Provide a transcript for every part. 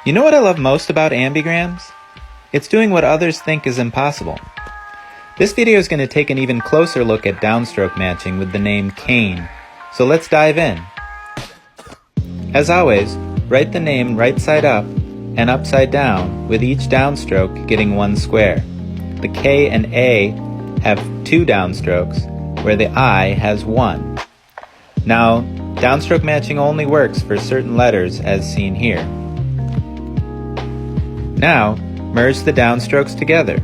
You know what I love most about ambigrams? It's doing what others think is impossible. This video is going to take an even closer look at downstroke matching with the name Kaine, so let's dive in. As always, write the name right side up and upside down, with each downstroke getting one square. The K and A have two downstrokes, where the I has one. Now, downstroke matching only works for certain letters as seen here. Now, merge the downstrokes together.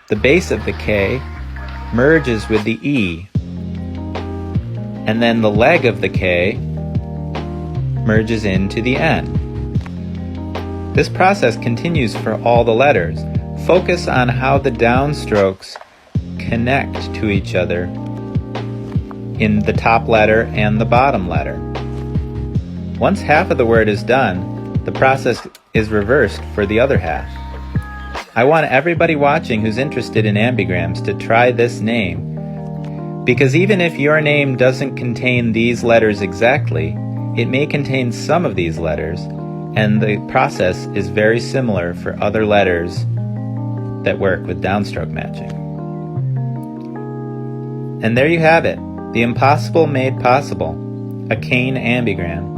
The base of the K merges with the E, and then the leg of the K merges into the N. This process continues for all the letters. Focus on how the downstrokes connect to each other in the top letter and the bottom letter. Once half of the word is done, the process is reversed for the other half. I want everybody watching who's interested in ambigrams to try this name, because even if your name doesn't contain these letters exactly, it may contain some of these letters, and the process is very similar for other letters that work with downstroke matching. And there you have it, the impossible made possible, a Kaine ambigram.